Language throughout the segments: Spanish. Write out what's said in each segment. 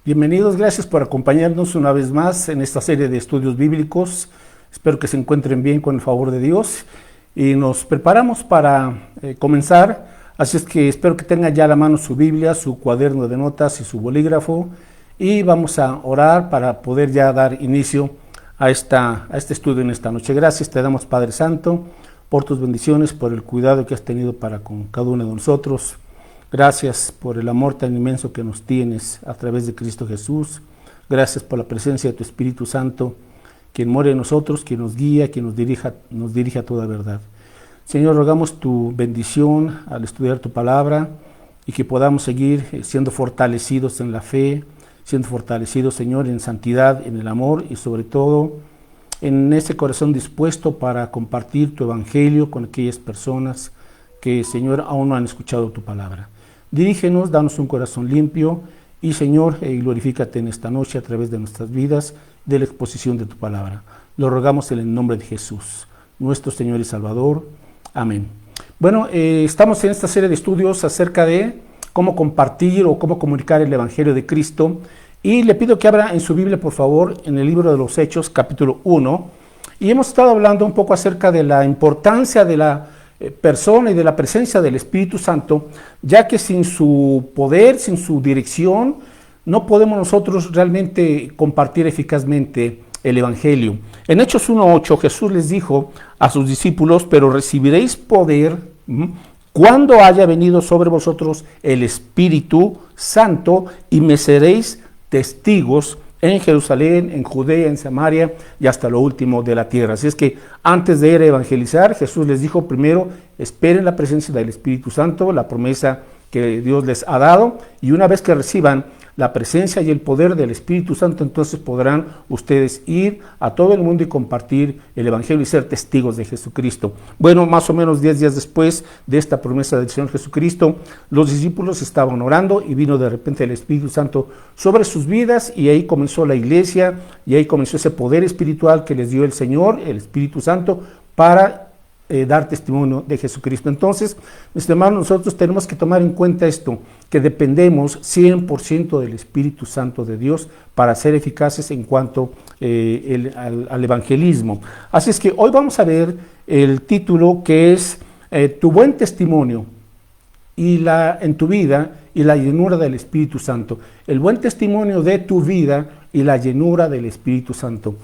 Bienvenidos, gracias por acompañarnos una vez más en esta serie de estudios bíblicos. Espero que se encuentren bien con el favor de Dios y nos preparamos para comenzar. Así es que espero que tengan ya a la mano su Biblia, su cuaderno de notas y su bolígrafo, y vamos a orar para poder ya dar inicio a este estudio en esta noche. Gracias te damos, Padre Santo, por tus bendiciones, por el cuidado que has tenido para con cada uno de nosotros. Gracias por el amor tan inmenso que nos tienes a través de Cristo Jesús. Gracias por la presencia de tu Espíritu Santo, quien mora en nosotros, quien nos guía, quien nos dirige a toda verdad. Señor, rogamos tu bendición al estudiar tu palabra y que podamos seguir siendo fortalecidos en la fe, siendo fortalecidos, Señor, en santidad, en el amor y sobre todo en ese corazón dispuesto para compartir tu evangelio con aquellas personas que, Señor, aún no han escuchado tu palabra. Dirígenos, danos un corazón limpio y, Señor, glorifícate en esta noche a través de nuestras vidas, de la exposición de tu palabra. Lo rogamos en el nombre de Jesús, nuestro Señor y Salvador. Amén. Bueno, estamos en esta serie de estudios acerca de cómo compartir o cómo comunicar el Evangelio de Cristo. Y le pido que abra en su Biblia, por favor, en el libro de los Hechos, capítulo 1. Y hemos estado hablando un poco acerca de la importancia de la persona y de la presencia del Espíritu Santo, ya que sin su poder, sin su dirección, no podemos nosotros realmente compartir eficazmente el Evangelio. En Hechos 1:8 Jesús les dijo a sus discípulos: pero recibiréis poder cuando haya venido sobre vosotros el Espíritu Santo y me seréis testigos en Jerusalén, en Judea, en Samaria y hasta lo último de la tierra. Así es que antes de ir a evangelizar, Jesús les dijo primero: esperen la presencia del Espíritu Santo, la promesa que Dios les ha dado, y una vez que reciban la presencia y el poder del Espíritu Santo, entonces podrán ustedes ir a todo el mundo y compartir el Evangelio y ser testigos de Jesucristo. Bueno, más o menos 10 días después de esta promesa del Señor Jesucristo, los discípulos estaban orando y vino de repente el Espíritu Santo sobre sus vidas, y ahí comenzó la iglesia, y ahí comenzó ese poder espiritual que les dio el Señor, el Espíritu Santo, para dar testimonio de Jesucristo. Entonces, mis hermanos, nosotros tenemos que tomar en cuenta esto, que dependemos 100% del Espíritu Santo de Dios para ser eficaces en cuanto al evangelismo. Así es que hoy vamos a ver el título, que es tu buen testimonio en tu vida y la llenura del Espíritu Santo. El buen testimonio de tu vida y la llenura del Espíritu Santo.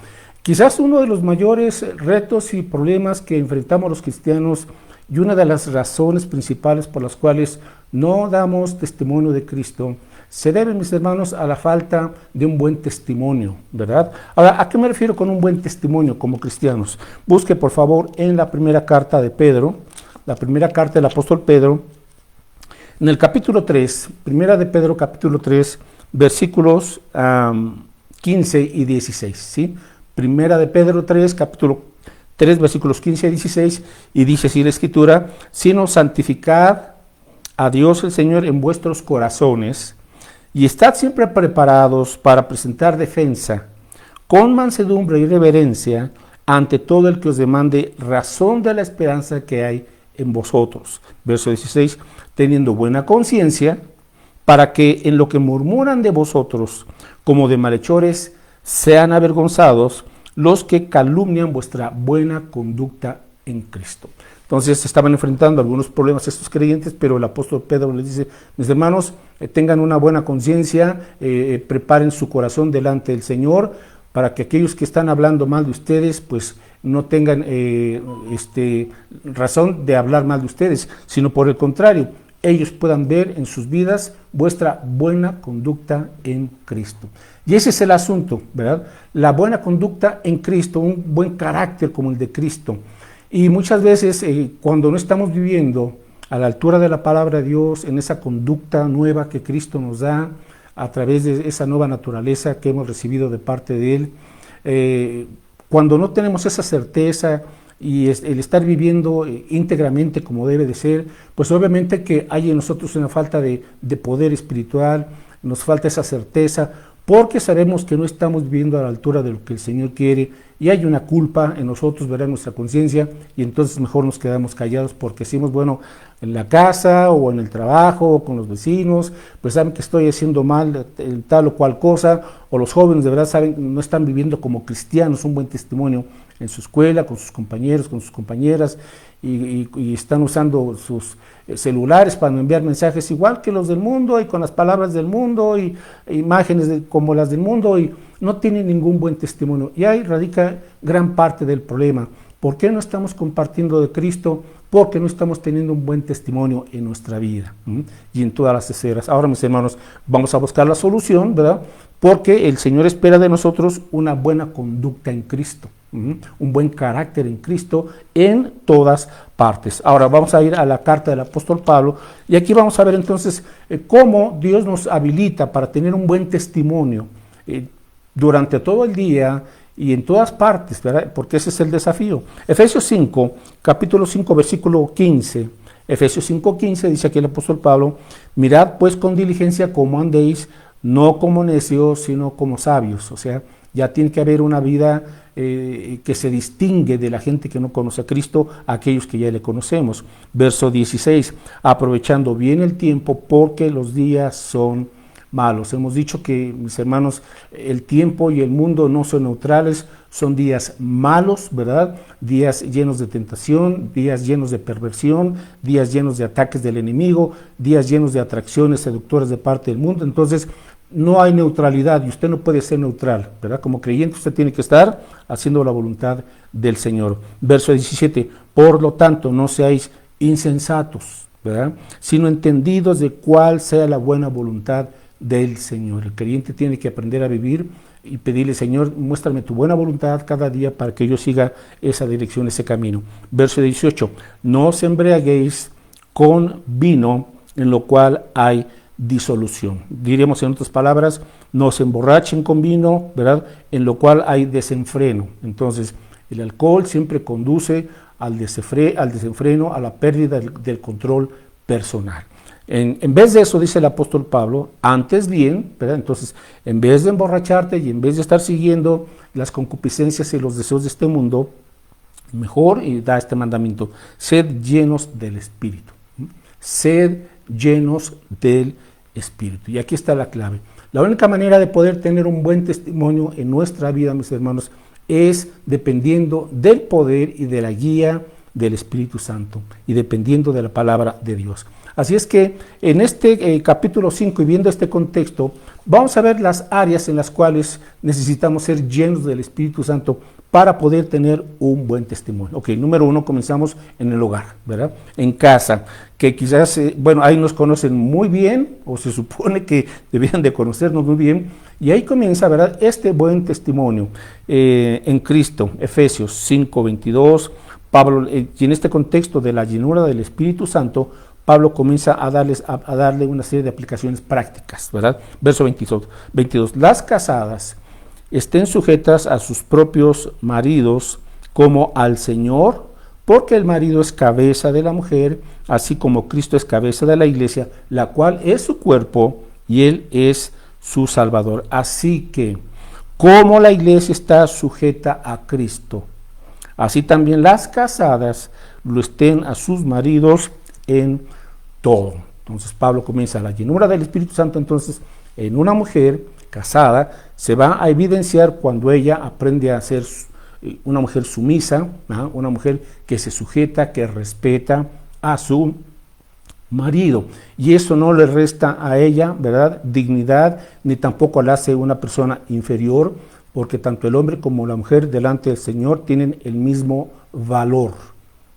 Quizás uno de los mayores retos y problemas que enfrentamos los cristianos, y una de las razones principales por las cuales no damos testimonio de Cristo, se debe, mis hermanos, a la falta de un buen testimonio, ¿verdad? Ahora, ¿a qué me refiero con un buen testimonio como cristianos? Busque, por favor, en la primera carta de Pedro, la primera carta del apóstol Pedro, en el capítulo 3, primera de Pedro, capítulo 3, versículos 15 y 16, ¿sí? Primera de Pedro 3, capítulo 3, versículos 15 a 16, y dice así la Escritura: sino santificad a Dios el Señor en vuestros corazones, y estad siempre preparados para presentar defensa, con mansedumbre y reverencia, ante todo el que os demande razón de la esperanza que hay en vosotros. Verso 16, teniendo buena conciencia, para que en lo que murmuran de vosotros, como de malhechores, sean avergonzados los que calumnian vuestra buena conducta en Cristo. Entonces estaban enfrentando algunos problemas estos creyentes, pero el apóstol Pedro les dice: mis hermanos, tengan una buena conciencia, preparen su corazón delante del Señor, para que aquellos que están hablando mal de ustedes, pues no tengan razón de hablar mal de ustedes, sino por el contrario, ellos puedan ver en sus vidas vuestra buena conducta en Cristo. Y ese es el asunto, ¿verdad? La buena conducta en Cristo, un buen carácter como el de Cristo. Y muchas veces cuando no estamos viviendo a la altura de la palabra de Dios, en esa conducta nueva que Cristo nos da a través de esa nueva naturaleza que hemos recibido de parte de Él, cuando no tenemos esa certeza y el estar viviendo íntegramente como debe de ser, pues obviamente que hay en nosotros una falta de poder espiritual, nos falta esa certeza, porque sabemos que no estamos viviendo a la altura de lo que el Señor quiere y hay una culpa en nosotros, ¿verdad? En nuestra conciencia, y entonces mejor nos quedamos callados porque decimos, bueno, en la casa o en el trabajo o con los vecinos, pues saben que estoy haciendo mal tal o cual cosa, o los jóvenes de verdad saben, no están viviendo como cristianos, un buen testimonio en su escuela, con sus compañeros, con sus compañeras, y están usando sus celulares para enviar mensajes igual que los del mundo y con las palabras del mundo y imágenes como las del mundo y no tienen ningún buen testimonio. Y ahí radica gran parte del problema. ¿Por qué no estamos compartiendo de Cristo? Porque no estamos teniendo un buen testimonio en nuestra vida y en todas las esferas. Ahora, mis hermanos, vamos a buscar la solución, ¿verdad? Porque el Señor espera de nosotros una buena conducta en Cristo, un buen carácter en Cristo en todas partes. Ahora vamos a ir a la carta del apóstol Pablo y aquí vamos a ver entonces cómo Dios nos habilita para tener un buen testimonio durante todo el día y en todas partes, ¿verdad? Porque ese es el desafío. Efesios 5, capítulo 5, versículo 15. Efesios 5:15 dice aquí el apóstol Pablo: mirad pues con diligencia cómo andéis, no como necios, sino como sabios. O sea, ya tiene que haber una vida que se distingue de la gente que no conoce a Cristo, a aquellos que ya le conocemos. Verso 16, aprovechando bien el tiempo porque los días son malos. Hemos dicho que, mis hermanos, el tiempo y el mundo no son neutrales, son días malos, ¿verdad? Días llenos de tentación, días llenos de perversión, días llenos de ataques del enemigo, días llenos de atracciones seductoras de parte del mundo. Entonces, no hay neutralidad y usted no puede ser neutral, ¿verdad? Como creyente usted tiene que estar haciendo la voluntad del Señor. Verso 17, por lo tanto, no seáis insensatos, ¿verdad? Sino entendidos de cuál sea la buena voluntad del Señor. El creyente tiene que aprender a vivir y pedirle: Señor, muéstrame tu buena voluntad cada día para que yo siga esa dirección, ese camino. Verso 18, no os embriaguéis con vino en lo cual hay disolución. Diremos en otras palabras, no se emborrachen con vino, ¿verdad? En lo cual hay desenfreno. Entonces, el alcohol siempre conduce al desenfreno, a la pérdida del control personal. En vez de eso, dice el apóstol Pablo, antes bien, ¿verdad? Entonces, en vez de emborracharte y en vez de estar siguiendo las concupiscencias y los deseos de este mundo, mejor, y da este mandamiento: sed llenos del Espíritu. Sed llenos del Espíritu. Y aquí está la clave. La única manera de poder tener un buen testimonio en nuestra vida, mis hermanos, es dependiendo del poder y de la guía del Espíritu Santo y dependiendo de la palabra de Dios. Así es que en este capítulo 5 y viendo este contexto, vamos a ver las áreas en las cuales necesitamos ser llenos del Espíritu Santo para poder tener un buen testimonio. Ok, número 1, comenzamos en el hogar, ¿verdad? En casa, que quizás, ahí nos conocen muy bien, o se supone que debían de conocernos muy bien, y ahí comienza, ¿verdad?, este buen testimonio en Cristo. Efesios 5:22, Pablo, y en este contexto de la llenura del Espíritu Santo, Pablo comienza a darle una serie de aplicaciones prácticas, ¿verdad? Verso 22, las casadas estén sujetas a sus propios maridos como al Señor, porque el marido es cabeza de la mujer, así como Cristo es cabeza de la iglesia, la cual es su cuerpo y Él es su Salvador. Así que, como la iglesia está sujeta a Cristo, así también las casadas lo estén a sus maridos en todo. Entonces Pablo comienza la llenura del Espíritu Santo. Entonces, en una mujer casada se va a evidenciar cuando ella aprende a ser una mujer sumisa, ¿no? Una mujer que se sujeta, que respeta a su marido, y eso no le resta a ella, ¿verdad?, dignidad, ni tampoco la hace una persona inferior, porque tanto el hombre como la mujer delante del Señor tienen el mismo valor.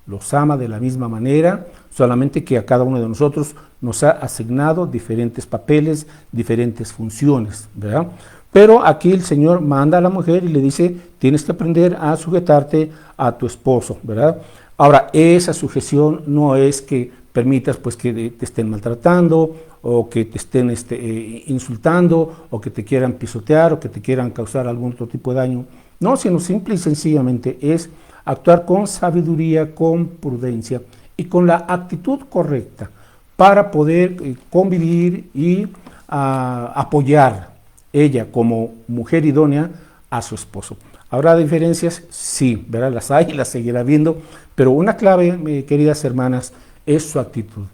Los ama de la misma manera, solamente que a cada uno de nosotros nos ha asignado diferentes papeles, diferentes funciones, ¿verdad? Pero aquí el Señor manda a la mujer y le dice: tienes que aprender a sujetarte a tu esposo, ¿verdad? Ahora, esa sujeción no es que permitas pues que te estén maltratando o que te estén insultando o que te quieran pisotear o que te quieran causar algún otro tipo de daño. No, sino simple y sencillamente es actuar con sabiduría, con prudencia y con la actitud correcta para poder convivir y apoyar ella como mujer idónea a su esposo. ¿Habrá diferencias? Sí, ¿verdad? Las hay y las seguirá habiendo, pero una clave, queridas hermanas, es su actitud.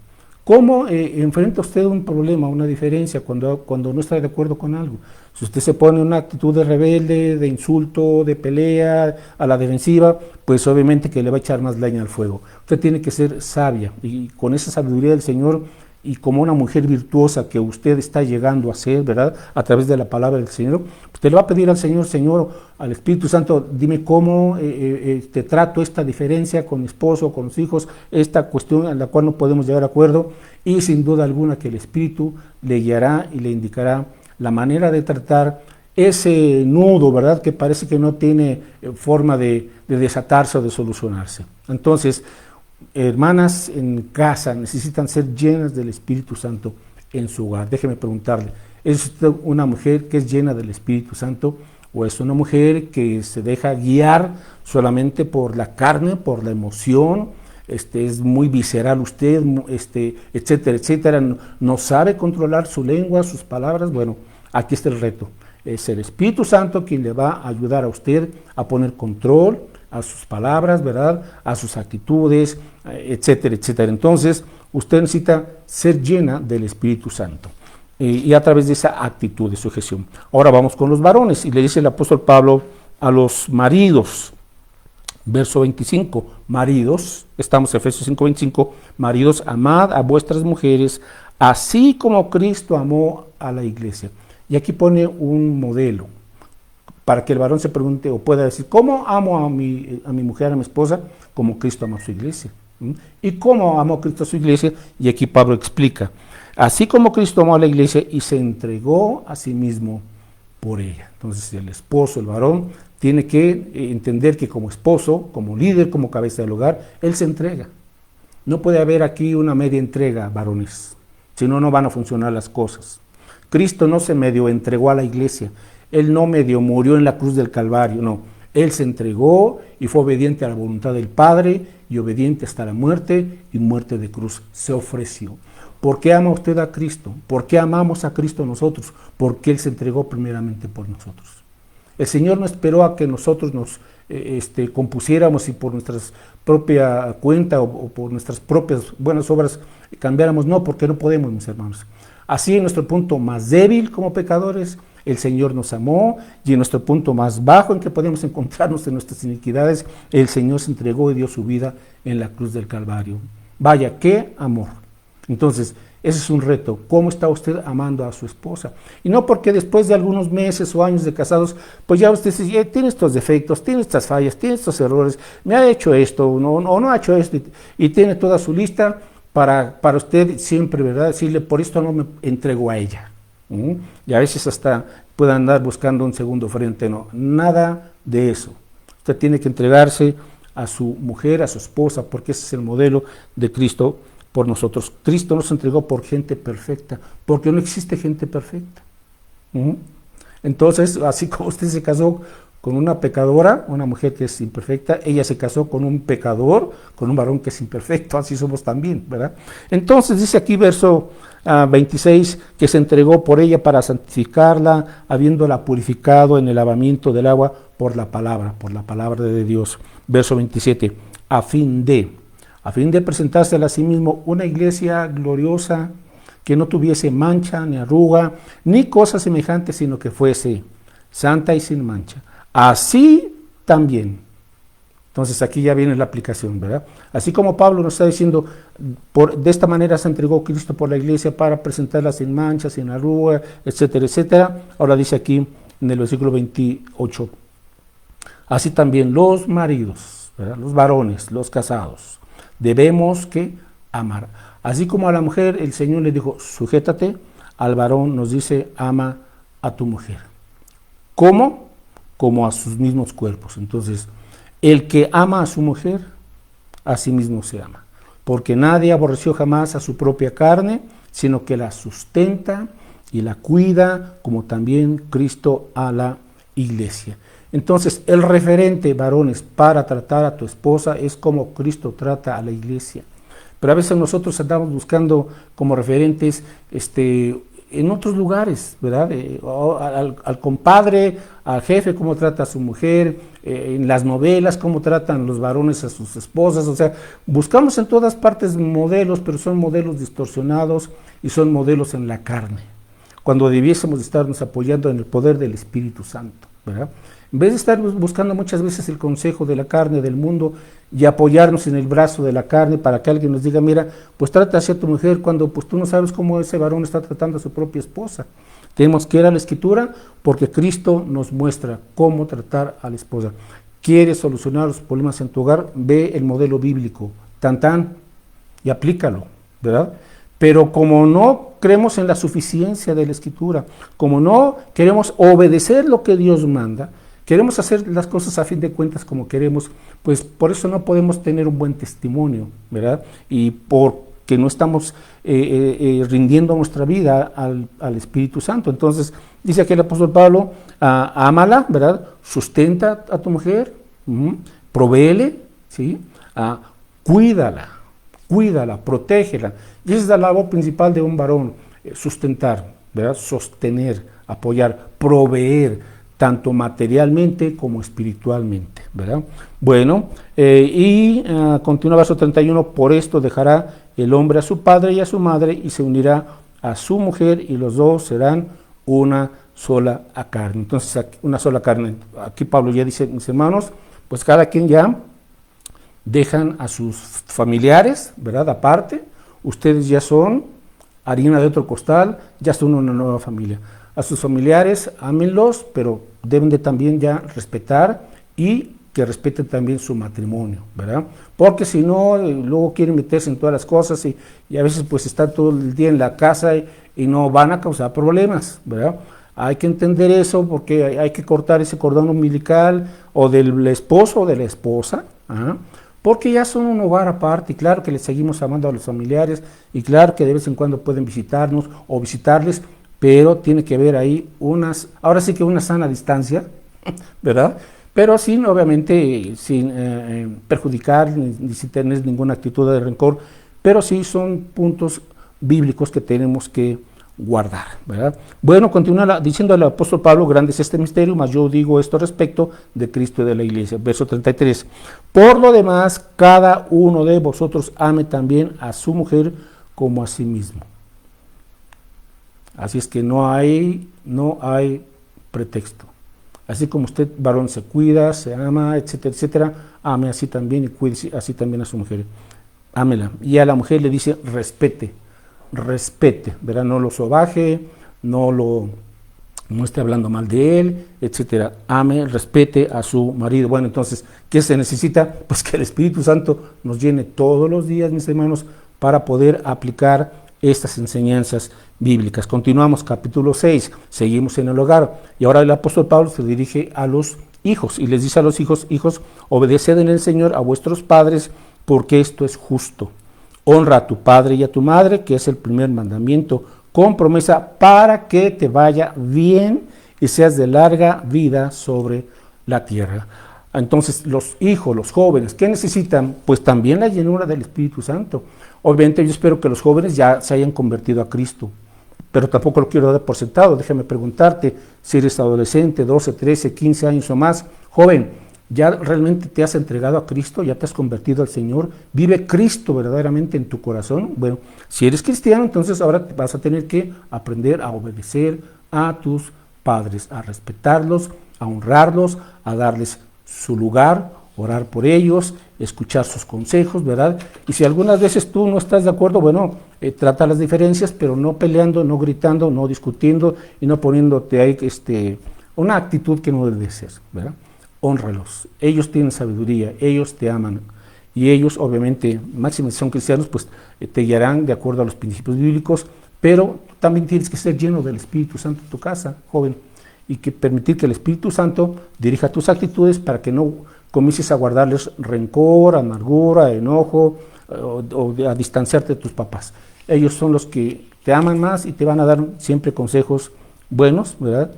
¿Cómo enfrenta usted un problema, una diferencia cuando no está de acuerdo con algo? Si usted se pone en una actitud de rebelde, de insulto, de pelea, a la defensiva, pues obviamente que le va a echar más leña al fuego. Usted tiene que ser sabia y con esa sabiduría del Señor y como una mujer virtuosa que usted está llegando a ser, ¿verdad? A través de la palabra del Señor, usted le va a pedir al Señor, Señor, al Espíritu Santo, dime cómo te trato esta diferencia con mi esposo, con los hijos, esta cuestión en la cual no podemos llegar a acuerdo, y sin duda alguna que el Espíritu le guiará y le indicará la manera de tratar ese nudo, ¿verdad? Que parece que no tiene forma de desatarse o de solucionarse. Entonces, hermanas en casa necesitan ser llenas del Espíritu Santo en su hogar. Déjeme preguntarle, ¿es usted una mujer que es llena del Espíritu Santo o es una mujer que se deja guiar solamente por la carne, por la emoción? Es muy visceral usted, etcétera, etcétera, no sabe controlar su lengua, sus palabras. Bueno, aquí está el reto. Es el Espíritu Santo quien le va a ayudar a usted a poner control a sus palabras, ¿verdad? A sus actitudes, etcétera, etcétera. Entonces, usted necesita ser llena del Espíritu Santo y a través de esa actitud de sujeción. Ahora vamos con los varones y le dice el apóstol Pablo a los maridos, verso 25, maridos, estamos en Efesios 5:25, maridos, amad a vuestras mujeres, así como Cristo amó a la iglesia. Y aquí pone un modelo, para que el varón se pregunte o pueda decir, ¿cómo amo a mi mujer, a mi esposa? Como Cristo amó a su iglesia. ¿Y cómo amó Cristo a su iglesia? Y aquí Pablo explica, así como Cristo amó a la iglesia y se entregó a sí mismo por ella. Entonces el esposo, el varón, tiene que entender que como esposo, como líder, como cabeza del hogar, él se entrega. No puede haber aquí una media entrega, varones, si no, no van a funcionar las cosas. Cristo no se medio entregó a la iglesia, Él no medio murió en la cruz del Calvario, no. Él se entregó y fue obediente a la voluntad del Padre y obediente hasta la muerte y muerte de cruz. Se ofreció. ¿Por qué ama usted a Cristo? ¿Por qué amamos a Cristo nosotros? Porque Él se entregó primeramente por nosotros. El Señor no esperó a que nosotros nos compusiéramos y por nuestra propia cuenta o por nuestras propias buenas obras cambiáramos. No, porque no podemos, mis hermanos. Así en nuestro punto más débil como pecadores, el Señor nos amó, y en nuestro punto más bajo en que podemos encontrarnos en nuestras iniquidades, el Señor se entregó y dio su vida en la cruz del Calvario. Vaya, qué amor. Entonces, ese es un reto. ¿Cómo está usted amando a su esposa? Y no porque después de algunos meses o años de casados, pues ya usted dice, tiene estos defectos, tiene estas fallas, tiene estos errores, me ha hecho esto o no ha hecho esto, y tiene toda su lista para usted siempre, ¿verdad? Decirle, por esto no me entrego a ella. Y a veces hasta puede andar buscando un segundo frente. No, nada de eso. Usted tiene que entregarse a su mujer, a su esposa, porque ese es el modelo de Cristo por nosotros. Cristo nos entregó por gente perfecta, porque no existe gente perfecta. Entonces, así como usted se casó con una pecadora, una mujer que es imperfecta, ella se casó con un pecador, con un varón que es imperfecto, así somos también, ¿verdad? Entonces dice aquí verso 26, que se entregó por ella para santificarla, habiéndola purificado en el lavamiento del agua por la palabra de Dios. Verso 27, a fin de presentársela a sí mismo una iglesia gloriosa, que no tuviese mancha, ni arruga, ni cosa semejante, sino que fuese santa y sin mancha. Así también. Entonces aquí ya viene la aplicación, ¿verdad? Así como Pablo nos está diciendo, de esta manera se entregó Cristo por la iglesia para presentarla sin mancha, sin arruga, etcétera, etcétera. Ahora dice aquí en el versículo 28, así también los maridos, ¿verdad? Los varones, los casados, debemos que amar. Así como a la mujer el Señor le dijo, sujétate, al varón nos dice, ama a tu mujer. ¿Cómo? Como a sus mismos cuerpos. Entonces, el que ama a su mujer, a sí mismo se ama. Porque nadie aborreció jamás a su propia carne, sino que la sustenta y la cuida, como también Cristo a la iglesia. Entonces, el referente, varones, para tratar a tu esposa es como Cristo trata a la iglesia. Pero a veces nosotros andamos buscando como referentes en otros lugares, ¿verdad? Al compadre, al jefe, cómo trata a su mujer, en las novelas, cómo tratan los varones a sus esposas. O sea, buscamos en todas partes modelos, pero son modelos distorsionados y son modelos en la carne, cuando debiésemos estarnos apoyando en el poder del Espíritu Santo, ¿verdad? En vez de estar buscando muchas veces el consejo de la carne, del mundo, y apoyarnos en el brazo de la carne para que alguien nos diga, mira, pues trata así a tu mujer, cuando pues tú no sabes cómo ese varón está tratando a su propia esposa. Tenemos que ir a la Escritura porque Cristo nos muestra cómo tratar a la esposa. ¿Quieres solucionar los problemas en tu hogar? Ve el modelo bíblico, tan, y aplícalo, ¿verdad? Pero como no creemos en la suficiencia de la Escritura, como no queremos obedecer lo que Dios manda, queremos hacer las cosas a fin de cuentas como queremos, pues por eso no podemos tener un buen testimonio, ¿verdad? Y porque no estamos rindiendo nuestra vida al Espíritu Santo. Entonces, dice aquí el apóstol Pablo, ámala, ¿verdad? Sustenta a tu mujer, provéele, ¿sí? Cuídala, protégela. Y esa es la labor principal de un varón, sustentar, ¿verdad? Sostener, apoyar, proveer, tanto materialmente como espiritualmente, ¿verdad? Bueno, continúa verso 31, por esto dejará el hombre a su padre y a su madre y se unirá a su mujer y los dos serán una sola carne. Entonces, una sola carne. Aquí Pablo ya dice, mis hermanos, pues cada quien ya dejan a sus familiares, ¿verdad? Aparte, ustedes ya son harina de otro costal, ya son una nueva familia. A sus familiares, ámenlos, pero deben de también ya respetar y que respeten también su matrimonio, ¿verdad? Porque si no, luego quieren meterse en todas las cosas y a veces pues están todo el día en la casa y no van a causar problemas, ¿verdad? Hay que entender eso porque hay que cortar ese cordón umbilical o del esposo o de la esposa, porque ya son un hogar aparte y claro que les seguimos amando a los familiares y claro que de vez en cuando pueden visitarnos o visitarles, pero tiene que haber ahí ahora sí que una sana distancia, ¿verdad? Pero sin, obviamente, sin perjudicar ni sin tener ninguna actitud de rencor, pero sí son puntos bíblicos que tenemos que guardar, ¿verdad? Bueno, continúa diciendo el apóstol Pablo, grande es este misterio, mas yo digo esto respecto de Cristo y de la iglesia. Verso 33, por lo demás, cada uno de vosotros ame también a su mujer como a sí mismo. Así es que no hay pretexto. Así como usted, varón, se cuida, se ama, etcétera, etcétera, ame así también y cuide así también a su mujer. Ámela. Y a la mujer le dice, respete, ¿verdad? No lo sobaje, no esté hablando mal de él, etcétera. Ame, respete a su marido. Bueno, entonces, ¿qué se necesita? Pues que el Espíritu Santo nos llene todos los días, mis hermanos, para poder aplicar estas enseñanzas bíblicas. Continuamos, capítulo 6, seguimos en el hogar, y ahora el apóstol Pablo se dirige a los hijos, y les dice a los hijos, obedeced en el Señor a vuestros padres, porque esto es justo. Honra a tu padre y a tu madre, que es el primer mandamiento, con promesa para que te vaya bien y seas de larga vida sobre la tierra. Entonces, los hijos, los jóvenes, ¿qué necesitan? Pues también la llenura del Espíritu Santo. Obviamente yo espero que los jóvenes ya se hayan convertido a Cristo, pero tampoco lo quiero dar por sentado. Déjame preguntarte, si eres adolescente, 12, 13, 15 años o más, joven, ¿ya realmente te has entregado a Cristo? ¿Ya te has convertido al Señor? ¿Vive Cristo verdaderamente en tu corazón? Bueno, si eres cristiano, entonces ahora vas a tener que aprender a obedecer a tus padres, a respetarlos, a honrarlos, a darles su lugar, orar por ellos, escuchar sus consejos, ¿verdad? Y si algunas veces tú no estás de acuerdo, bueno, trata las diferencias, pero no peleando, no gritando, no discutiendo y no poniéndote ahí una actitud que no debe ser, ¿verdad? Hónralos, ellos tienen sabiduría, ellos te aman y ellos obviamente, máximo si son cristianos, pues te guiarán de acuerdo a los principios bíblicos, pero también tienes que ser lleno del Espíritu Santo en tu casa, joven, y que permitir que el Espíritu Santo dirija tus actitudes para que no comiences a guardarles rencor, amargura, enojo o a distanciarte de tus papás. Ellos son los que te aman más y te van a dar siempre consejos buenos, ¿verdad?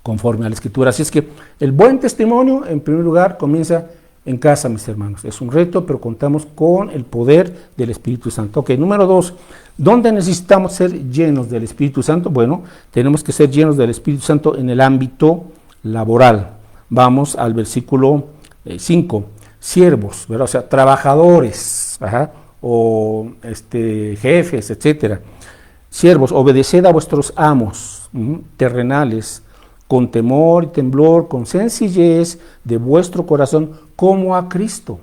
Conforme a la Escritura. Así es que el buen testimonio, en primer lugar, comienza en casa, mis hermanos. Es un reto, pero contamos con el poder del Espíritu Santo. Ok, número 2, ¿dónde necesitamos ser llenos del Espíritu Santo? Bueno, tenemos que ser llenos del Espíritu Santo en el ámbito laboral. Vamos al versículo 5. Siervos, ¿verdad? O sea, trabajadores, o jefes, etcétera. Siervos, obedeced a vuestros amos terrenales, con temor y temblor, con sencillez de vuestro corazón, como a Cristo,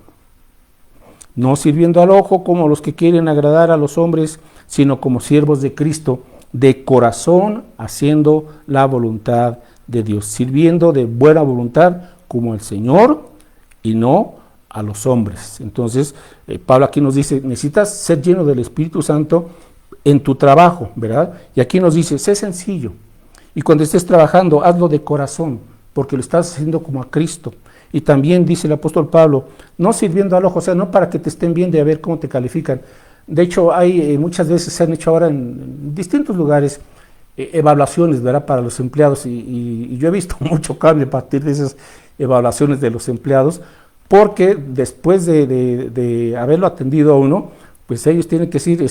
no sirviendo al ojo como los que quieren agradar a los hombres, sino como siervos de Cristo, de corazón, haciendo la voluntad de Dios, sirviendo de buena voluntad como al Señor y no a los hombres. Entonces, Pablo aquí nos dice, necesitas ser lleno del Espíritu Santo en tu trabajo, ¿verdad? Y aquí nos dice, sé sencillo. Y cuando estés trabajando, hazlo de corazón, porque lo estás haciendo como a Cristo. Y también dice el apóstol Pablo, no sirviendo al ojo, o sea, no para que te estén viendo y a ver cómo te califican. De hecho, hay muchas veces se han hecho ahora en distintos lugares evaluaciones, ¿verdad?, para los empleados. Y yo he visto mucho cambio a partir de esas evaluaciones de los empleados, porque después de haberlo atendido a uno, pues ellos tienen que decir,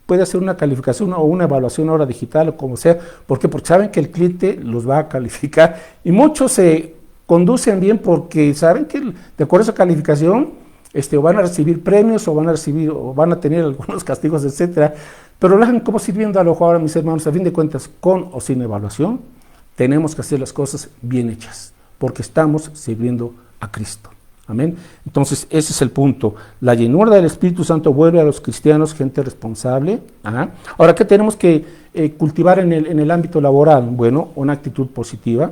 puede hacer una calificación o una evaluación ahora digital o como sea. ¿Por qué? Porque saben que el cliente los va a calificar y muchos se conducen bien porque saben que de acuerdo a esa calificación o van a recibir premios o van a tener algunos castigos, etcétera, pero lo hacen como sirviendo al ojo. Ahora, mis hermanos, a fin de cuentas, con o sin evaluación, tenemos que hacer las cosas bien hechas, porque estamos sirviendo a Cristo. Amén. Entonces, ese es el punto. La llenura del Espíritu Santo vuelve a los cristianos gente responsable. Ahora, ¿qué tenemos que cultivar en el ámbito laboral? Bueno, una actitud positiva.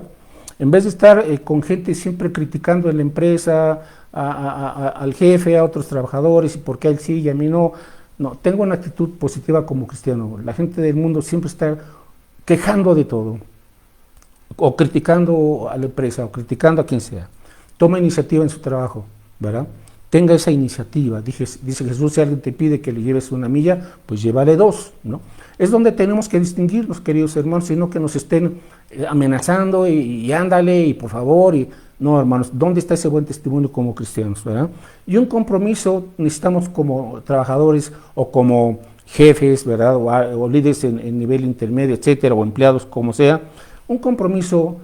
En vez de estar con gente siempre criticando en la empresa, al jefe, a otros trabajadores, y por qué a él sí y a mí no. No, tengo una actitud positiva como cristiano. La gente del mundo siempre está quejando de todo, o criticando a la empresa, o criticando a quien sea. Toma iniciativa en su trabajo, ¿verdad? Tenga esa iniciativa. Dice Jesús, si alguien te pide que le lleves 1 milla, pues llévale 2, ¿no? Es donde tenemos que distinguirnos, queridos hermanos, sino que nos estén amenazando y ándale, y por favor, y no, hermanos, ¿dónde está ese buen testimonio como cristianos, verdad? Y un compromiso necesitamos como trabajadores o como jefes, ¿verdad? O líderes en nivel intermedio, etcétera, o empleados, como sea, un compromiso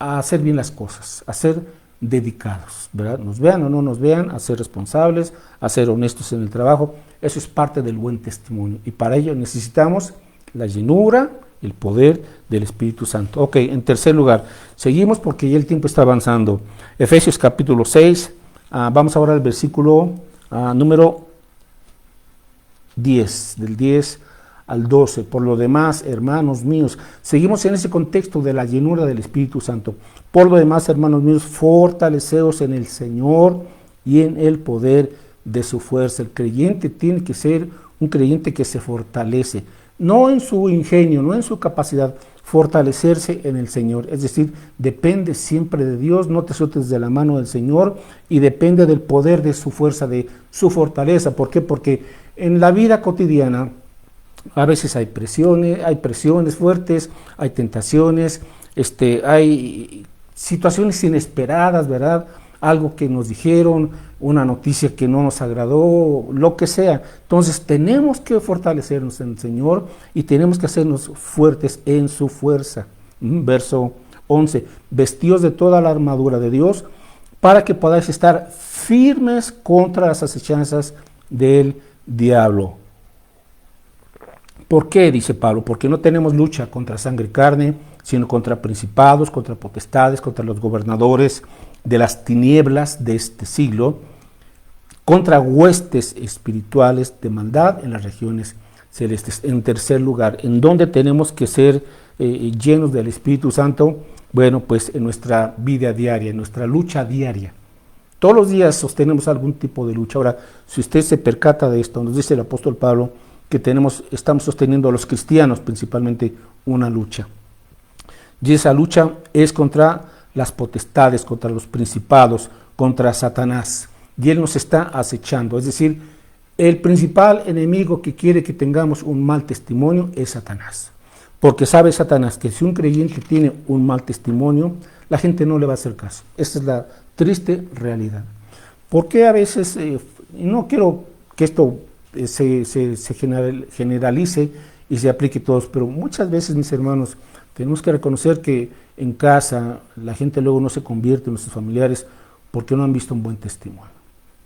a hacer bien las cosas, a ser dedicados, ¿verdad? Nos vean o no nos vean, a ser responsables, a ser honestos en el trabajo. Eso es parte del buen testimonio, y para ello necesitamos la llenura, el poder del Espíritu Santo. Ok, en tercer lugar, seguimos porque ya el tiempo está avanzando. Efesios capítulo 6, vamos ahora al versículo número 10, del 10 al 12. Por lo demás, hermanos míos, seguimos en ese contexto de la llenura del Espíritu Santo. Por lo demás, hermanos míos, fortaleceos en el Señor y en el poder de su fuerza. El creyente tiene que ser un creyente que se fortalece, no en su ingenio, no en su capacidad, fortalecerse en el Señor. Es decir, depende siempre de Dios, no te sueltes de la mano del Señor, y depende del poder de su fuerza, de su fortaleza. ¿Por qué? Porque en la vida cotidiana a veces hay presiones fuertes, hay tentaciones, hay situaciones inesperadas, ¿verdad? Algo que nos dijeron, una noticia que no nos agradó, lo que sea. Entonces tenemos que fortalecernos en el Señor y tenemos que hacernos fuertes en su fuerza. Verso 11, vestidos de toda la armadura de Dios para que podáis estar firmes contra las acechanzas del diablo. ¿Por qué? Dice Pablo, porque no tenemos lucha contra sangre y carne, sino contra principados, contra potestades, contra los gobernadores de las tinieblas de este siglo, contra huestes espirituales de maldad en las regiones celestes. En tercer lugar, ¿en dónde tenemos que ser llenos del Espíritu Santo? Bueno, pues en nuestra vida diaria, en nuestra lucha diaria. Todos los días sostenemos algún tipo de lucha. Ahora, si usted se percata de esto, nos dice el apóstol Pablo que estamos sosteniendo a los cristianos principalmente una lucha. Y esa lucha es contra las potestades, contra los principados, contra Satanás. Y él nos está acechando. Es decir, el principal enemigo que quiere que tengamos un mal testimonio es Satanás. Porque sabe Satanás que si un creyente tiene un mal testimonio, la gente no le va a hacer caso. Esa es la triste realidad. Porque a veces, y no quiero que esto se generalice y se aplique a todos, pero muchas veces, mis hermanos, Tenemos que reconocer que en casa la gente luego no se convierte, nuestros familiares, porque no han visto un buen testimonio,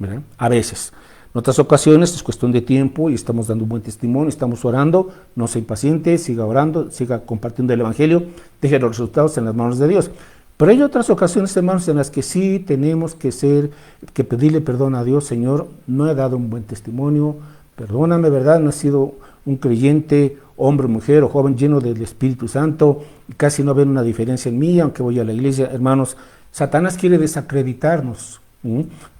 ¿verdad? A veces. En otras ocasiones es cuestión de tiempo y estamos dando un buen testimonio, estamos orando, no sea impaciente, siga orando, siga compartiendo el Evangelio, deje los resultados en las manos de Dios. Pero hay otras ocasiones, hermanos, en las que sí tenemos que pedirle perdón a Dios. Señor, no he dado un buen testimonio, perdóname, ¿verdad? No he sido un creyente, hombre, mujer o joven lleno del Espíritu Santo, casi no ven una diferencia en mí, aunque voy a la iglesia. Hermanos, Satanás quiere desacreditarnos.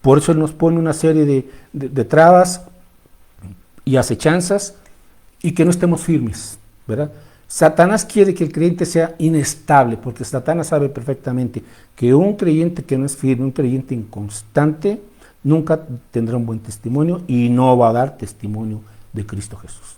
Por eso Él nos pone una serie de trabas y acechanzas y que no estemos firmes, ¿verdad? Satanás quiere que el creyente sea inestable, porque Satanás sabe perfectamente que un creyente que no es firme, un creyente inconstante, nunca tendrá un buen testimonio y no va a dar testimonio de Cristo Jesús.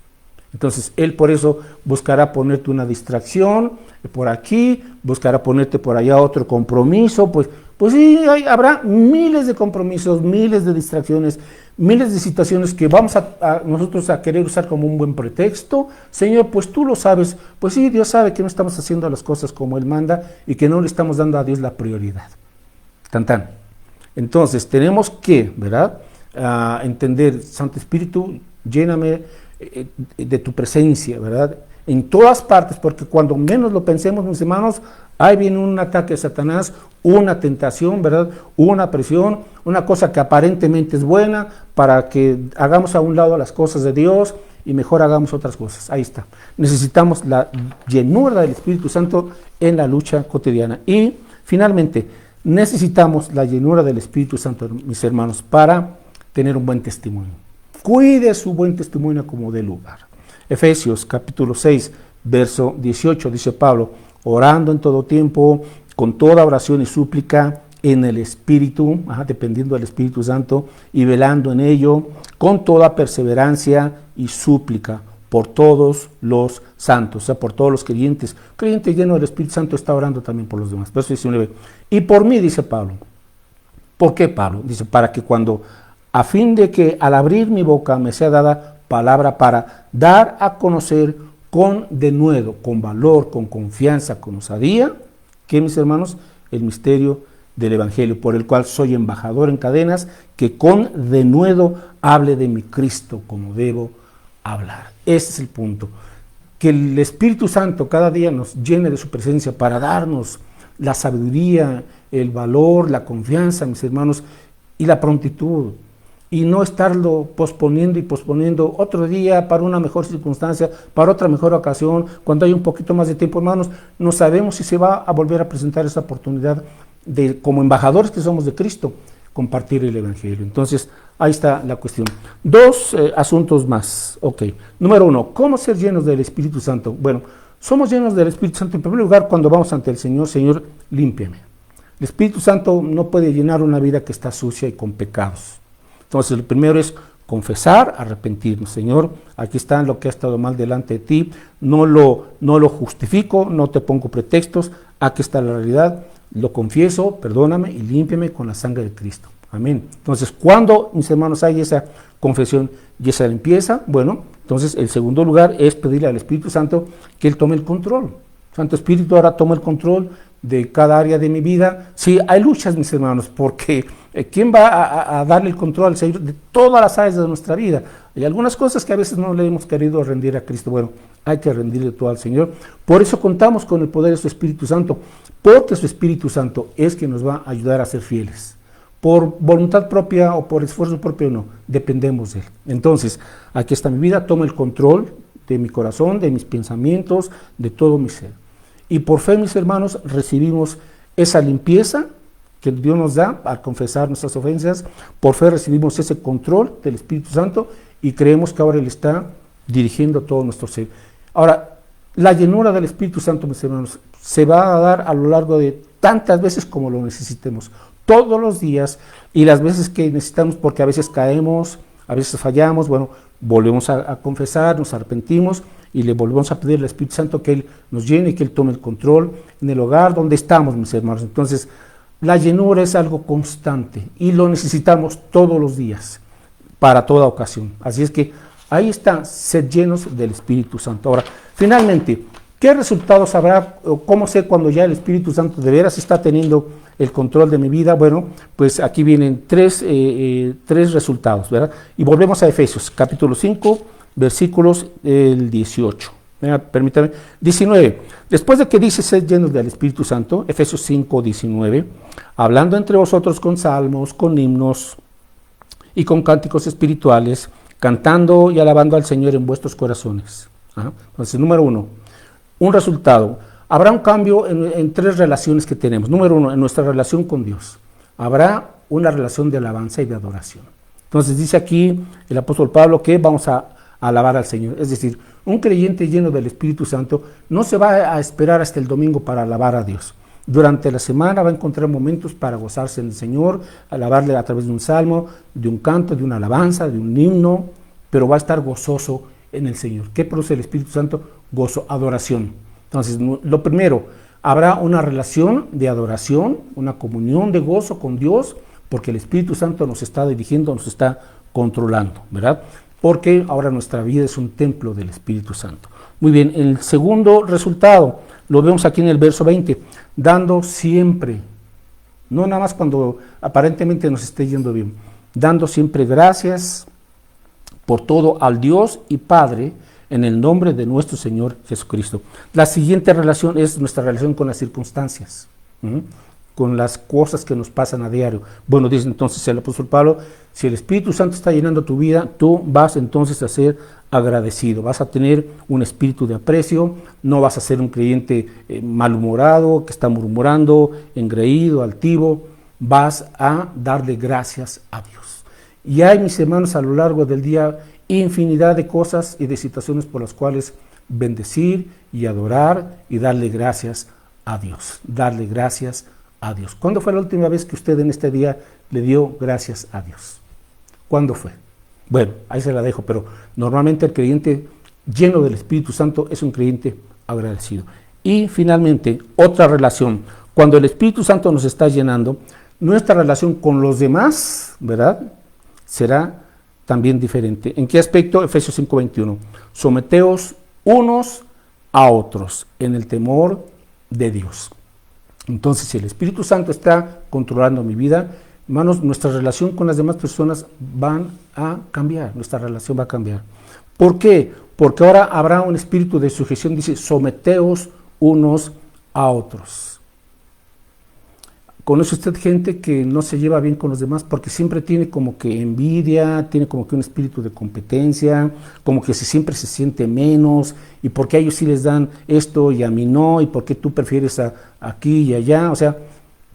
Entonces, Él por eso buscará ponerte una distracción por aquí, buscará ponerte por allá otro compromiso, pues sí, habrá miles de compromisos, miles de distracciones, miles de situaciones que vamos nosotros a querer usar como un buen pretexto. Señor, pues tú lo sabes, pues sí, Dios sabe que no estamos haciendo las cosas como Él manda y que no le estamos dando a Dios la prioridad. Tan. Entonces, tenemos que, ¿verdad?, entender, Santo Espíritu, lléname de tu presencia, ¿verdad?, en todas partes, porque cuando menos lo pensemos, mis hermanos, ahí viene un ataque de Satanás, una tentación, ¿verdad?, una presión, una cosa que aparentemente es buena, para que hagamos a un lado las cosas de Dios y mejor hagamos otras cosas. Ahí está. Necesitamos la llenura del Espíritu Santo en la lucha cotidiana. Y finalmente, necesitamos la llenura del Espíritu Santo, mis hermanos, para tener un buen testimonio. Cuide su buen testimonio como de lugar. Efesios capítulo 6, verso 18, dice Pablo: orando en todo tiempo, con toda oración y súplica en el Espíritu, dependiendo del Espíritu Santo, y velando en ello, con toda perseverancia y súplica por todos los santos, o sea, por todos los creyentes. Un creyente lleno del Espíritu Santo está orando también por los demás. Verso 19. Y por mí, dice Pablo. ¿Por qué, Pablo? Dice, para que a fin de que al abrir mi boca me sea dada palabra para dar a conocer con denuedo, con valor, con confianza, con osadía, que, mis hermanos, el misterio del Evangelio, por el cual soy embajador en cadenas, que con denuedo hable de mi Cristo como debo hablar. Ese es el punto. Que el Espíritu Santo cada día nos llene de su presencia para darnos la sabiduría, el valor, la confianza, mis hermanos, y la prontitud. Y no estarlo posponiendo y posponiendo otro día para una mejor circunstancia, para otra mejor ocasión, cuando hay un poquito más de tiempo, hermanos. No sabemos si se va a volver a presentar esa oportunidad de, como embajadores que somos de Cristo, compartir el Evangelio. Entonces, ahí está la cuestión. Dos asuntos más. Ok. Número 1, ¿cómo ser llenos del Espíritu Santo? Bueno, somos llenos del Espíritu Santo en primer lugar cuando vamos ante el Señor. Señor, límpiame. El Espíritu Santo no puede llenar una vida que está sucia y con pecados. Entonces, lo primero es confesar, arrepentirnos. Señor, aquí está lo que ha estado mal delante de ti, no lo justifico, no te pongo pretextos, aquí está la realidad, lo confieso, perdóname y límpiame con la sangre de Cristo. Amén. Entonces, cuando, mis hermanos, hay esa confesión y esa limpieza, bueno, entonces el segundo lugar es pedirle al Espíritu Santo que Él tome el control. Santo Espíritu, ahora toma el control de cada área de mi vida. Sí, hay luchas, mis hermanos, porque ¿quién va a darle el control al Señor de todas las áreas de nuestra vida? Hay algunas cosas que a veces no le hemos querido rendir a Cristo. Bueno, hay que rendirle todo al Señor. Por eso contamos con el poder de su Espíritu Santo, porque su Espíritu Santo es quien nos va a ayudar a ser fieles. Por voluntad propia o por esfuerzo propio, no, dependemos de Él. Entonces, aquí está mi vida, toma el control de mi corazón, de mis pensamientos, de todo mi ser. Y por fe, mis hermanos, recibimos esa limpieza que Dios nos da al confesar nuestras ofensas. Por fe recibimos ese control del Espíritu Santo y creemos que ahora Él está dirigiendo todo nuestro ser. Ahora, la llenura del Espíritu Santo, mis hermanos, se va a dar a lo largo de tantas veces como lo necesitemos, todos los días, y las veces que necesitamos, porque a veces caemos, a veces fallamos, bueno, volvemos a confesar, nos arrepentimos y le volvemos a pedir al Espíritu Santo que Él nos llene y que Él tome el control en el hogar donde estamos, mis hermanos. Entonces, la llenura es algo constante y lo necesitamos todos los días, para toda ocasión. Así es que ahí está, ser llenos del Espíritu Santo. Ahora, finalmente, ¿Qué resultados habrá? ¿Cómo sé cuando ya el Espíritu Santo de veras está teniendo el control de mi vida? Bueno, pues aquí vienen tres resultados, ¿verdad? Y volvemos a Efesios, capítulo 5, versículos 18. Permítame, 19. Después de que dice ser llenos del Espíritu Santo, Efesios 5, 19, hablando entre vosotros con salmos, con himnos y con cánticos espirituales, cantando y alabando al Señor en vuestros corazones. Entonces, número 1, un resultado. Habrá un cambio en tres relaciones que tenemos. Número 1, en nuestra relación con Dios. Habrá una relación de alabanza y de adoración. Entonces dice aquí el apóstol Pablo que vamos a alabar al Señor. Es decir, un creyente lleno del Espíritu Santo no se va a esperar hasta el domingo para alabar a Dios. Durante la semana va a encontrar momentos para gozarse en el Señor, alabarle a través de un salmo, de un canto, de una alabanza, de un himno, pero va a estar gozoso en el Señor. ¿Qué produce el Espíritu Santo? Gozo, adoración. Entonces, lo primero, habrá una relación de adoración, una comunión de gozo con Dios, porque el Espíritu Santo nos está dirigiendo, nos está controlando, ¿verdad? Porque ahora nuestra vida es un templo del Espíritu Santo. Muy bien, el segundo resultado, lo vemos aquí en el verso 20, dando siempre, no nada más cuando aparentemente nos esté yendo bien, dando siempre gracias por todo al Dios y Padre en el nombre de nuestro Señor Jesucristo. La siguiente relación es nuestra relación con las circunstancias, con las cosas que nos pasan a diario. Bueno, dice entonces el apóstol Pablo, si el Espíritu Santo está llenando tu vida, tú vas entonces a ser agradecido, vas a tener un espíritu de aprecio, no vas a ser un creyente malhumorado, que está murmurando, engreído, altivo, vas a darle gracias a Dios. Y hay, mis hermanos, a lo largo del día, infinidad de cosas y de situaciones por las cuales bendecir y adorar y darle gracias a Dios, darle gracias a Dios. ¿Cuándo fue la última vez que usted en este día le dio gracias a Dios? ¿Cuándo fue? Bueno, ahí se la dejo, pero normalmente el creyente lleno del Espíritu Santo es un creyente agradecido. Y finalmente, otra relación. Cuando el Espíritu Santo nos está llenando, nuestra relación con los demás, ¿verdad?, será también diferente. ¿En qué aspecto? Efesios 5:21. Someteos unos a otros en el temor de Dios. Entonces, si el Espíritu Santo está controlando mi vida, hermanos, nuestra relación con las demás personas van a cambiar, nuestra relación va a cambiar. ¿Por qué? Porque ahora habrá un espíritu de sujeción, dice, someteos unos a otros. ¿Conoce usted gente que no se lleva bien con los demás porque siempre tiene como que envidia, tiene como que un espíritu de competencia, como que siempre se siente menos, y por qué a ellos sí les dan esto y a mí no, y por qué tú prefieres aquí y allá? O sea,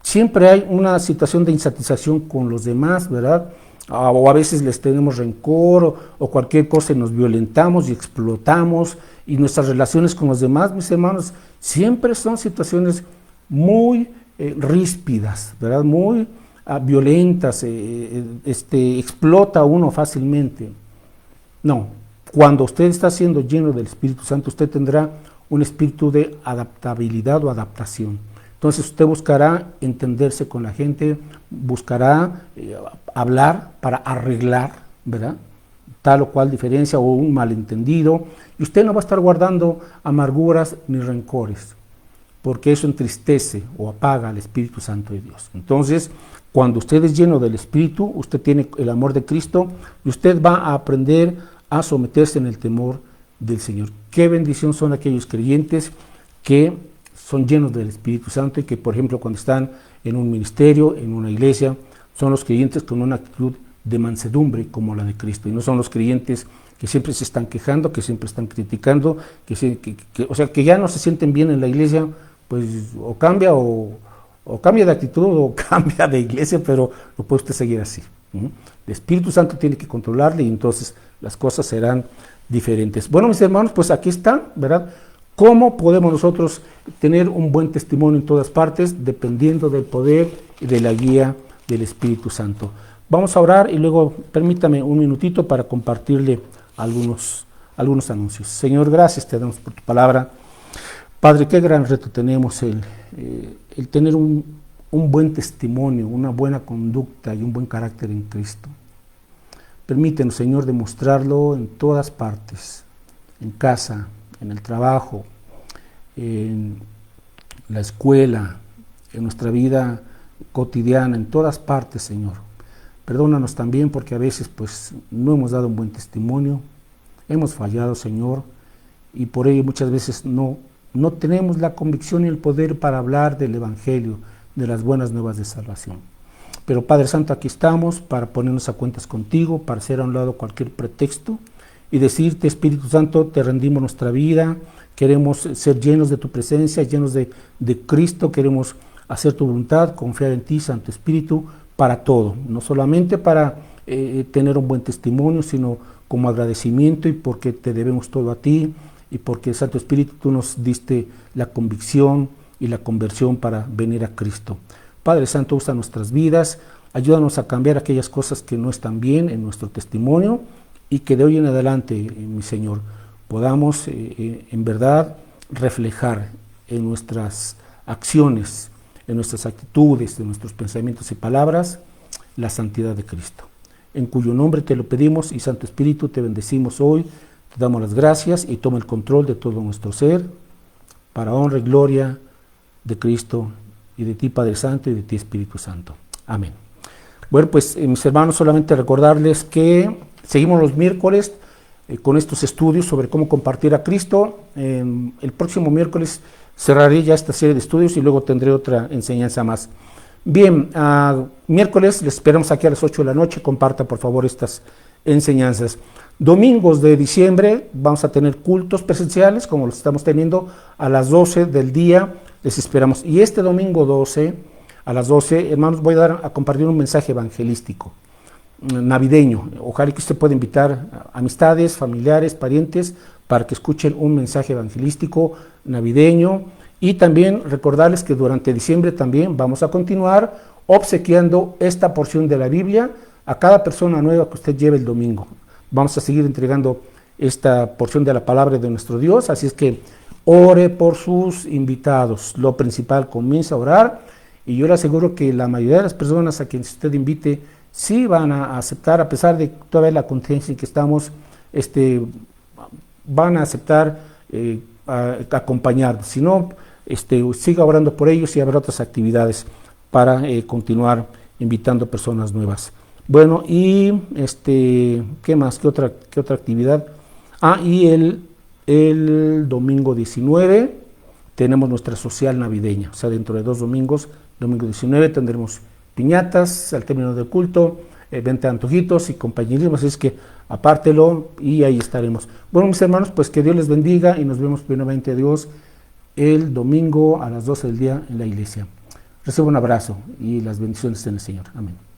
siempre hay una situación de insatisfacción con los demás, ¿verdad? O a veces les tenemos rencor o cualquier cosa y nos violentamos y explotamos, y nuestras relaciones con los demás, mis hermanos, siempre son situaciones muy ríspidas, ¿verdad? Muy violentas, explota uno fácilmente. No, cuando usted está siendo lleno del Espíritu Santo, usted tendrá un espíritu de adaptabilidad o adaptación. Entonces usted buscará entenderse con la gente, buscará hablar para arreglar, ¿verdad?, tal o cual diferencia o un malentendido, y usted no va a estar guardando amarguras ni rencores, porque eso entristece o apaga al Espíritu Santo de Dios. Entonces, cuando usted es lleno del Espíritu, usted tiene el amor de Cristo y usted va a aprender a someterse en el temor del Señor. Qué bendición son aquellos creyentes que son llenos del Espíritu Santo y que, por ejemplo, cuando están en un ministerio, en una iglesia, son los creyentes con una actitud de mansedumbre como la de Cristo, y no son los creyentes que siempre se están quejando, que siempre están criticando, o sea, que ya no se sienten bien en la iglesia, pues o cambia de actitud o cambia de iglesia, pero no puede usted seguir así. El Espíritu Santo tiene que controlarle y entonces las cosas serán diferentes. Bueno, mis hermanos, pues aquí está, ¿verdad? ¿Cómo podemos nosotros tener un buen testimonio en todas partes? Dependiendo del poder y de la guía del Espíritu Santo. Vamos a orar y luego permítame un minutito para compartirle algunos anuncios. Señor, gracias te damos por tu palabra. Padre, qué gran reto tenemos el tener un buen testimonio, una buena conducta y un buen carácter en Cristo. Permítenos, Señor, demostrarlo en todas partes, en casa, en el trabajo, en la escuela, en nuestra vida cotidiana, en todas partes, Señor. Perdónanos también porque a veces pues no hemos dado un buen testimonio, hemos fallado, Señor, y por ello muchas veces no tenemos la convicción y el poder para hablar del Evangelio, de las buenas nuevas de salvación. Pero Padre Santo, aquí estamos para ponernos a cuentas contigo, para hacer a un lado cualquier pretexto y decirte, Espíritu Santo, te rendimos nuestra vida, queremos ser llenos de tu presencia, llenos de Cristo, queremos hacer tu voluntad, confiar en ti, Santo Espíritu, para todo, no solamente para tener un buen testimonio, sino como agradecimiento y porque te debemos todo a ti y porque, Santo Espíritu, tú nos diste la convicción y la conversión para venir a Cristo. Padre Santo, usa nuestras vidas, ayúdanos a cambiar aquellas cosas que no están bien en nuestro testimonio y que de hoy en adelante, mi Señor, podamos en verdad reflejar en nuestras acciones, en nuestras actitudes, en nuestros pensamientos y palabras, la santidad de Cristo. En cuyo nombre te lo pedimos y Santo Espíritu te bendecimos hoy, te damos las gracias y toma el control de todo nuestro ser, para honra y gloria de Cristo y de ti, Padre Santo, y de ti, Espíritu Santo. Amén. Bueno, pues mis hermanos, solamente recordarles que seguimos los miércoles con estos estudios sobre cómo compartir a Cristo. El próximo miércoles cerraré ya esta serie de estudios y luego tendré otra enseñanza más. Bien, miércoles les esperamos aquí a las 8 de la noche. Comparta por favor estas enseñanzas. Domingos de diciembre vamos a tener cultos presenciales como los estamos teniendo a las 12 del día. Les esperamos. Y este domingo 12 a las 12, hermanos, voy a compartir un mensaje evangelístico navideño. Ojalá que usted pueda invitar amistades, familiares, parientes para que escuchen un mensaje evangelístico navideño. Y también recordarles que durante diciembre también vamos a continuar obsequiando esta porción de la Biblia a cada persona nueva que usted lleve el domingo. Vamos a seguir entregando esta porción de la palabra de nuestro Dios, así es que ore por sus invitados. Lo principal, comienza a orar y yo le aseguro que la mayoría de las personas a quienes usted invite sí van a aceptar, a pesar de toda la contingencia en que estamos, van a aceptar acompañarnos. Si no, siga orando por ellos y habrá otras actividades para continuar invitando personas nuevas. Bueno, y ¿qué más? ¿Qué otra actividad? Y el domingo 19 tenemos nuestra social navideña, o sea, dentro de 2 domingos, domingo 19 tendremos piñatas al término del culto, venta de antojitos y compañerismo, así es que apártelo y ahí estaremos. Bueno, mis hermanos, pues que Dios les bendiga y nos vemos primeramente a Dios el domingo a las 12 del día en la iglesia. Recibo un abrazo y las bendiciones en el Señor. Amén.